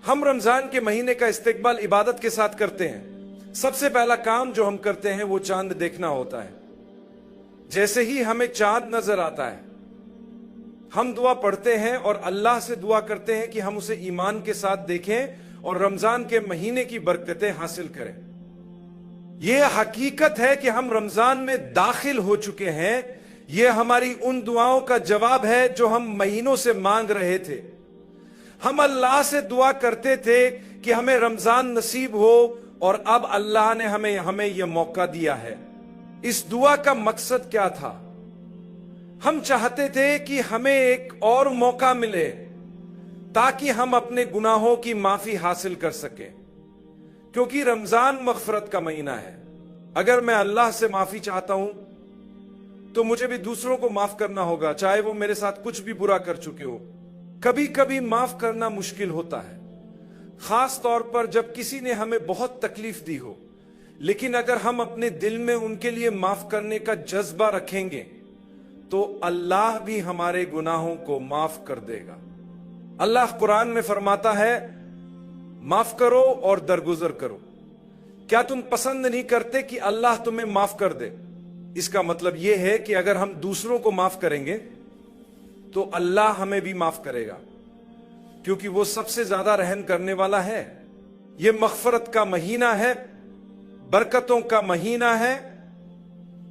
ہم رمضان کے مہینے کا استقبال عبادت کے ساتھ کرتے ہیں۔ سب سے پہلا کام جو ہم کرتے ہیں وہ چاند دیکھنا ہوتا ہے۔ جیسے ہی ہمیں چاند نظر آتا ہے ہم دعا پڑھتے ہیں اور اللہ سے دعا کرتے ہیں کہ ہم اسے ایمان کے ساتھ دیکھیں اور رمضان کے مہینے کی برکتیں حاصل کریں۔ یہ حقیقت ہے کہ ہم رمضان میں داخل ہو چکے ہیں۔ یہ ہماری ان دعاؤں کا جواب ہے جو ہم مہینوں سے مانگ رہے تھے۔ ہم اللہ سے دعا کرتے تھے کہ ہمیں رمضان نصیب ہو اور اب اللہ نے ہمیں یہ موقع دیا ہے۔ اس دعا کا مقصد کیا تھا؟ ہم چاہتے تھے کہ ہمیں ایک اور موقع ملے تاکہ ہم اپنے گناہوں کی معافی حاصل کر سکیں، کیونکہ رمضان مغفرت کا مہینہ ہے۔ اگر میں اللہ سے معافی چاہتا ہوں تو مجھے بھی دوسروں کو معاف کرنا ہوگا، چاہے وہ میرے ساتھ کچھ بھی برا کر چکے ہو۔ کبھی کبھی معاف کرنا مشکل ہوتا ہے، خاص طور پر جب کسی نے ہمیں بہت تکلیف دی ہو، لیکن اگر ہم اپنے دل میں ان کے لیے معاف کرنے کا جذبہ رکھیں گے تو اللہ بھی ہمارے گناہوں کو معاف کر دے گا۔ اللہ قرآن میں فرماتا ہے، معاف کرو اور درگزر کرو۔ کیا تم پسند نہیں کرتے کہ اللہ تمہیں معاف کر دے؟ اس کا مطلب یہ ہے کہ اگر ہم دوسروں کو معاف کریں گے تو اللہ ہمیں بھی معاف کرے گا، کیونکہ وہ سب سے زیادہ رحم کرنے والا ہے۔ یہ مغفرت کا مہینہ ہے، برکتوں کا مہینہ ہے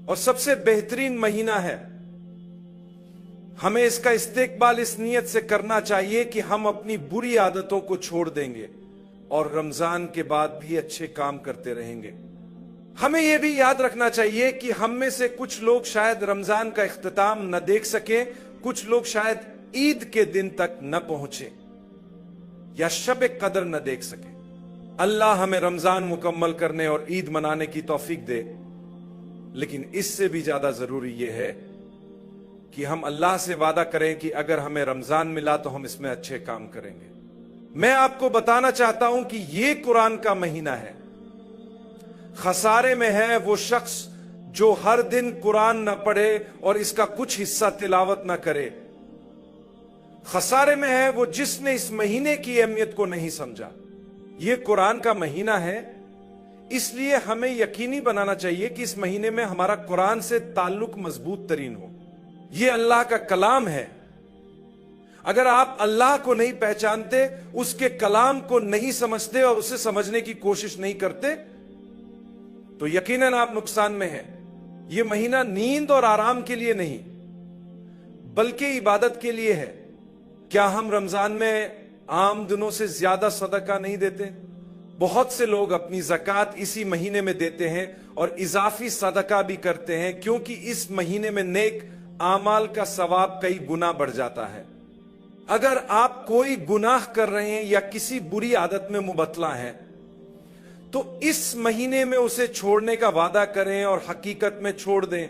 اور سب سے بہترین مہینہ ہے۔ ہمیں اس کا استقبال اس نیت سے کرنا چاہیے کہ ہم اپنی بری عادتوں کو چھوڑ دیں گے اور رمضان کے بعد بھی اچھے کام کرتے رہیں گے۔ ہمیں یہ بھی یاد رکھنا چاہیے کہ ہم میں سے کچھ لوگ شاید رمضان کا اختتام نہ دیکھ سکیں، کچھ لوگ شاید عید کے دن تک نہ پہنچے یا شب قدر نہ دیکھ سکیں۔ اللہ ہمیں رمضان مکمل کرنے اور عید منانے کی توفیق دے، لیکن اس سے بھی زیادہ ضروری یہ ہے کہ ہم اللہ سے وعدہ کریں کہ اگر ہمیں رمضان ملا تو ہم اس میں اچھے کام کریں گے۔ میں آپ کو بتانا چاہتا ہوں کہ یہ قرآن کا مہینہ ہے۔ خسارے میں ہے وہ شخص جو ہر دن قرآن نہ پڑھے اور اس کا کچھ حصہ تلاوت نہ کرے۔ خسارے میں ہے وہ جس نے اس مہینے کی اہمیت کو نہیں سمجھا۔ یہ قرآن کا مہینہ ہے، اس لیے ہمیں یقینی بنانا چاہیے کہ اس مہینے میں ہمارا قرآن سے تعلق مضبوط ترین ہو۔ یہ اللہ کا کلام ہے۔ اگر آپ اللہ کو نہیں پہچانتے، اس کے کلام کو نہیں سمجھتے اور اسے سمجھنے کی کوشش نہیں کرتے تو یقیناً آپ نقصان میں ہیں۔ یہ مہینہ نیند اور آرام کے لیے نہیں بلکہ عبادت کے لیے ہے۔ کیا ہم رمضان میں عام دنوں سے زیادہ صدقہ نہیں دیتے؟ بہت سے لوگ اپنی زکوٰۃ اسی مہینے میں دیتے ہیں اور اضافی صدقہ بھی کرتے ہیں، کیونکہ اس مہینے میں نیک اعمال کا ثواب کئی گنا بڑھ جاتا ہے۔ اگر آپ کوئی گناہ کر رہے ہیں یا کسی بری عادت میں مبتلا ہیں تو اس مہینے میں اسے چھوڑنے کا وعدہ کریں اور حقیقت میں چھوڑ دیں۔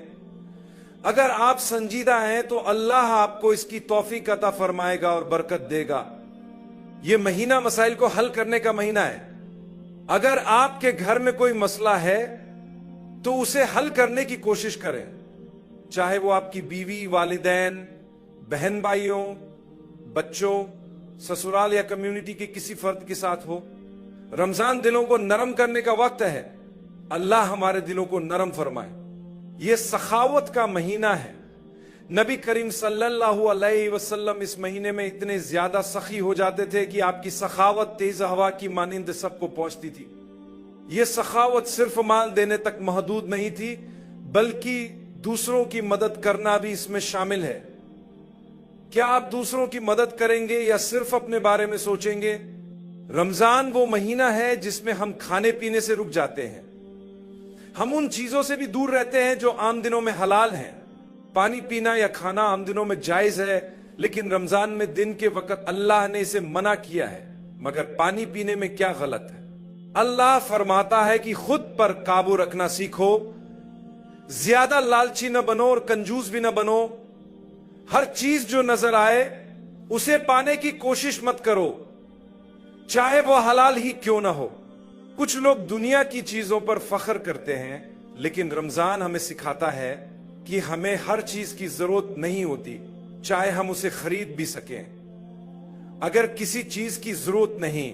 اگر آپ سنجیدہ ہیں تو اللہ آپ کو اس کی توفیق عطا فرمائے گا اور برکت دے گا۔ یہ مہینہ مسائل کو حل کرنے کا مہینہ ہے۔ اگر آپ کے گھر میں کوئی مسئلہ ہے تو اسے حل کرنے کی کوشش کریں، چاہے وہ آپ کی بیوی، والدین، بہن بھائیوں، بچوں، سسرال یا کمیونٹی کے کسی فرد کے ساتھ ہو۔ رمضان دلوں کو نرم کرنے کا وقت ہے۔ اللہ ہمارے دلوں کو نرم فرمائے۔ یہ سخاوت کا مہینہ ہے۔ نبی کریم صلی اللہ علیہ وسلم اس مہینے میں اتنے زیادہ سخی ہو جاتے تھے کہ آپ کی سخاوت تیز ہوا کی مانند سب کو پہنچتی تھی۔ یہ سخاوت صرف مال دینے تک محدود نہیں تھی، بلکہ دوسروں کی مدد کرنا بھی اس میں شامل ہے۔ کیا آپ دوسروں کی مدد کریں گے یا صرف اپنے بارے میں سوچیں گے؟ رمضان وہ مہینہ ہے جس میں ہم کھانے پینے سے رک جاتے ہیں۔ ہم ان چیزوں سے بھی دور رہتے ہیں جو عام دنوں میں حلال ہیں۔ پانی پینا یا کھانا عام دنوں میں جائز ہے، لیکن رمضان میں دن کے وقت اللہ نے اسے منع کیا ہے۔ مگر پانی پینے میں کیا غلط ہے؟ اللہ فرماتا ہے کہ خود پر قابو رکھنا سیکھو، زیادہ لالچی نہ بنو اور کنجوس بھی نہ بنو۔ ہر چیز جو نظر آئے اسے پانے کی کوشش مت کرو، چاہے وہ حلال ہی کیوں نہ ہو۔ کچھ لوگ دنیا کی چیزوں پر فخر کرتے ہیں، لیکن رمضان ہمیں سکھاتا ہے کہ ہمیں ہر چیز کی ضرورت نہیں ہوتی، چاہے ہم اسے خرید بھی سکیں۔ اگر کسی چیز کی ضرورت نہیں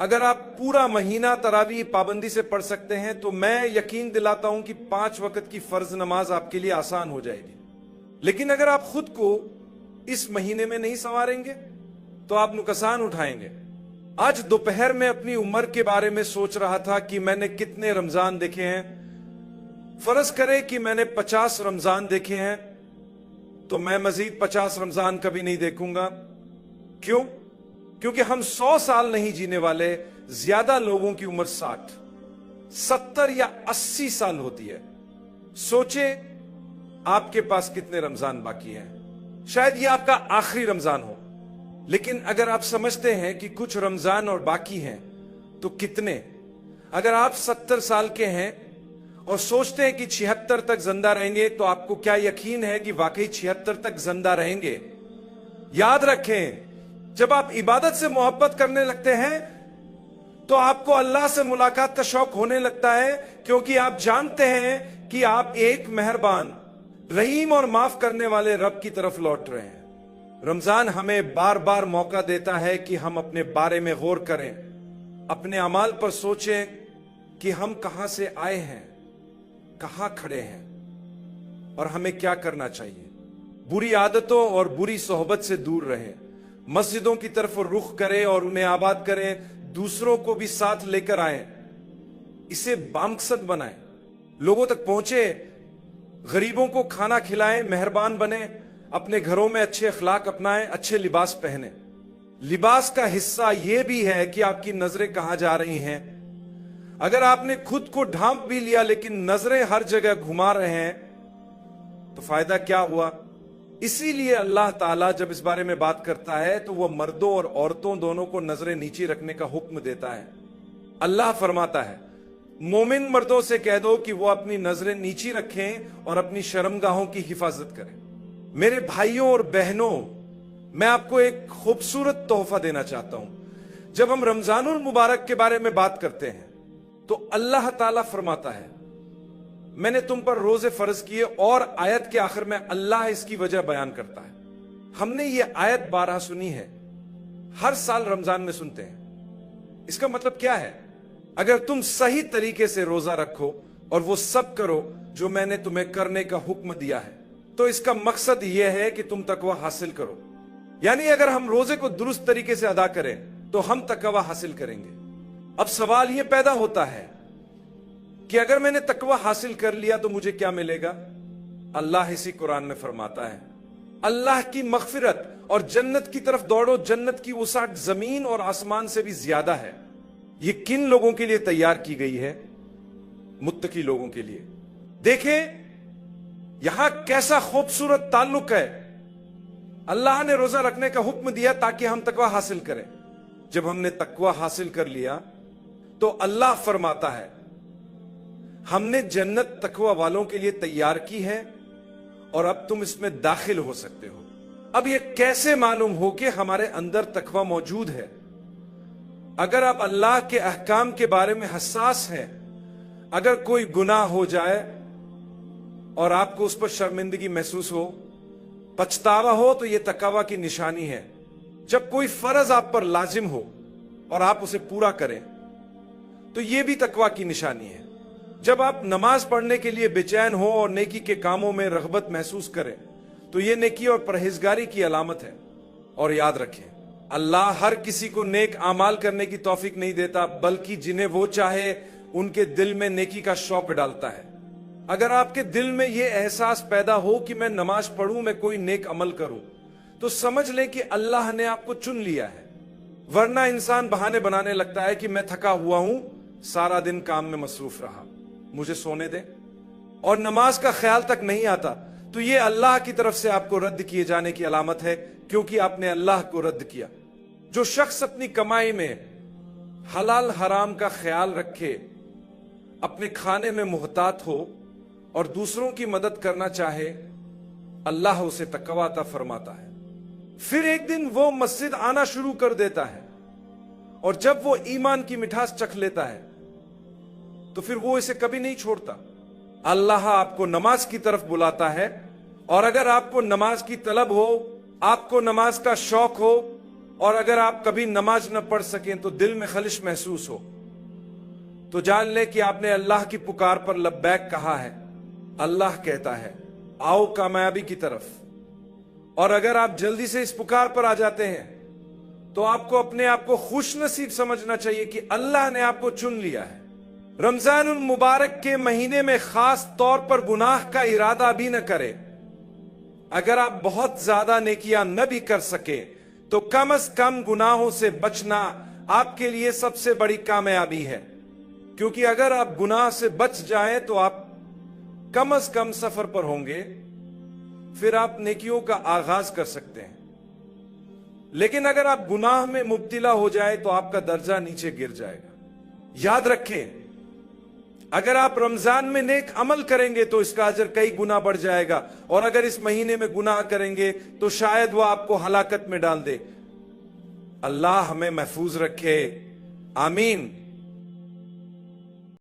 اگر آپ پورا مہینہ تراویح پابندی سے پڑھ سکتے ہیں تو میں یقین دلاتا ہوں کہ 5 وقت کی فرض نماز آپ کے لیے آسان ہو جائے گی. لیکن اگر آپ خود کو اس مہینے میں نہیں سنواریں گے تو آپ نقصان اٹھائیں گے. آج دوپہر میں اپنی عمر کے بارے میں سوچ رہا تھا کہ میں نے کتنے رمضان دیکھے ہیں. فرض کرے کہ میں نے 50 رمضان دیکھے ہیں تو میں مزید 50 رمضان کبھی نہیں دیکھوں گا. کیوں؟ کیونکہ ہم 100 سال نہیں جینے والے. زیادہ لوگوں کی عمر 60، 70 یا 80 سال ہوتی ہے. سوچے آپ کے پاس کتنے رمضان باقی ہیں. شاید یہ آپ کا آخری رمضان ہو، لیکن اگر آپ سمجھتے ہیں کہ کچھ رمضان اور باقی ہیں تو کتنے؟ اگر آپ 70 سال کے ہیں اور سوچتے ہیں کہ 76 تک زندہ رہیں گے تو آپ کو کیا یقین ہے کہ واقعی 76 تک زندہ رہیں گے؟ یاد رکھیں، جب آپ عبادت سے محبت کرنے لگتے ہیں تو آپ کو اللہ سے ملاقات کا شوق ہونے لگتا ہے، کیونکہ آپ جانتے ہیں کہ آپ ایک مہربان، رحیم اور معاف کرنے والے رب کی طرف لوٹ رہے ہیں. رمضان ہمیں بار بار موقع دیتا ہے کہ ہم اپنے بارے میں غور کریں، اپنے اعمال پر سوچیں کہ ہم کہاں سے آئے ہیں، کہاں کھڑے ہیں اور ہمیں کیا کرنا چاہیے. بری عادتوں اور بری صحبت سے دور رہیں، مسجدوں کی طرف رخ کریں اور انہیں آباد کریں، دوسروں کو بھی ساتھ لے کر آئیں، اسے بامقصد بنائیں، لوگوں تک پہنچے، غریبوں کو کھانا کھلائیں، مہربان بنیں، اپنے گھروں میں اچھے اخلاق اپنائیں، اچھے لباس پہنیں. لباس کا حصہ یہ بھی ہے کہ آپ کی نظریں کہاں جا رہی ہیں. اگر آپ نے خود کو ڈھانپ بھی لیا لیکن نظریں ہر جگہ گھما رہے ہیں تو فائدہ کیا ہوا؟ اسی لیے اللہ تعالیٰ جب اس بارے میں بات کرتا ہے تو وہ مردوں اور عورتوں دونوں کو نظریں نیچی رکھنے کا حکم دیتا ہے. اللہ فرماتا ہے مومن مردوں سے کہہ دو کہ وہ اپنی نظریں نیچی رکھیں اور اپنی شرمگاہوں کی حفاظت کریں. میرے بھائیوں اور بہنوں، میں آپ کو ایک خوبصورت تحفہ دینا چاہتا ہوں. جب ہم رمضان المبارک کے بارے میں بات کرتے ہیں تو اللہ تعالیٰ فرماتا ہے میں نے تم پر روزے فرض کیے، اور آیت کے آخر میں اللہ اس کی وجہ بیان کرتا ہے. ہم نے یہ آیت 12 سنی ہے، ہر سال رمضان میں سنتے ہیں. اس کا مطلب کیا ہے؟ اگر تم صحیح طریقے سے روزہ رکھو اور وہ سب کرو جو میں نے تمہیں کرنے کا حکم دیا ہے تو اس کا مقصد یہ ہے کہ تم تقوی حاصل کرو. یعنی اگر ہم روزے کو درست طریقے سے ادا کریں تو ہم تقوی حاصل کریں گے. اب سوال یہ پیدا ہوتا ہے کہ اگر میں نے تقوی حاصل کر لیا تو مجھے کیا ملے گا؟ اللہ اسی قرآن میں فرماتا ہے اللہ کی مغفرت اور جنت کی طرف دوڑو، جنت کی وسعت زمین اور آسمان سے بھی زیادہ ہے. یہ کن لوگوں کے لیے تیار کی گئی ہے؟ متقی لوگوں کے لیے. دیکھیں یہاں کیسا خوبصورت تعلق ہے. اللہ نے روزہ رکھنے کا حکم دیا تاکہ ہم تقوی حاصل کریں. جب ہم نے تقوی حاصل کر لیا تو اللہ فرماتا ہے ہم نے جنت تقوی والوں کے لیے تیار کی ہے اور اب تم اس میں داخل ہو سکتے ہو. اب یہ کیسے معلوم ہو کہ ہمارے اندر تقوی موجود ہے؟ اگر آپ اللہ کے احکام کے بارے میں حساس ہیں، اگر کوئی گناہ ہو جائے اور آپ کو اس پر شرمندگی محسوس ہو، پچھتاوا ہو، تو یہ تقوی کی نشانی ہے. جب کوئی فرض آپ پر لازم ہو اور آپ اسے پورا کریں تو یہ بھی تقوی کی نشانی ہے. جب آپ نماز پڑھنے کے لیے بے چین ہو اور نیکی کے کاموں میں رغبت محسوس کریں تو یہ نیکی اور پرہیزگاری کی علامت ہے. اور یاد رکھیں اللہ ہر کسی کو نیک اعمال کرنے کی توفیق نہیں دیتا، بلکہ جنہیں وہ چاہے ان کے دل میں نیکی کا شوق ڈالتا ہے. اگر آپ کے دل میں یہ احساس پیدا ہو کہ میں نماز پڑھوں، میں کوئی نیک عمل کروں، تو سمجھ لیں کہ اللہ نے آپ کو چن لیا ہے. ورنہ انسان بہانے بنانے لگتا ہے کہ میں تھکا ہوا ہوں، سارا دن کام میں مصروف رہا، مجھے سونے دیں، اور نماز کا خیال تک نہیں آتا. تو یہ اللہ کی طرف سے آپ کو رد کیے جانے کی علامت ہے، کیونکہ آپ نے اللہ کو رد کیا. جو شخص اپنی کمائی میں حلال حرام کا خیال رکھے، اپنے کھانے میں محتاط ہو اور دوسروں کی مدد کرنا چاہے، اللہ اسے تقوی عطا فرماتا ہے. پھر ایک دن وہ مسجد آنا شروع کر دیتا ہے، اور جب وہ ایمان کی مٹھاس چکھ لیتا ہے تو پھر وہ اسے کبھی نہیں چھوڑتا. اللہ آپ کو نماز کی طرف بلاتا ہے، اور اگر آپ کو نماز کی طلب ہو، آپ کو نماز کا شوق ہو، اور اگر آپ کبھی نماز نہ پڑھ سکیں تو دل میں خلش محسوس ہو تو جان لیں کہ آپ نے اللہ کی پکار پر لبیک کہا ہے. اللہ کہتا ہے آؤ کامیابی کی طرف. اور اگر آپ جلدی سے اس پکار پر آ جاتے ہیں تو آپ کو اپنے آپ کو خوش نصیب سمجھنا چاہیے کہ اللہ نے آپ کو چن لیا ہے. رمضان المبارک کے مہینے میں خاص طور پر گناہ کا ارادہ بھی نہ کرے. اگر آپ بہت زیادہ نیکیاں نہ بھی کر سکے تو کم از کم گناہوں سے بچنا آپ کے لیے سب سے بڑی کامیابی ہے. کیونکہ اگر آپ گناہ سے بچ جائیں تو آپ کم از کم سفر پر ہوں گے, پھر آپ نیکیوں کا آغاز کر سکتے ہیں. لیکن اگر آپ گناہ میں مبتلا ہو جائے تو آپ کا درجہ نیچے گر جائے گا. یاد رکھیں, اگر آپ رمضان میں نیک عمل کریں گے تو اس کا اجر کئی گنا بڑھ جائے گا, اور اگر اس مہینے میں گناہ کریں گے تو شاید وہ آپ کو ہلاکت میں ڈال دے. اللہ ہمیں محفوظ رکھے, آمین.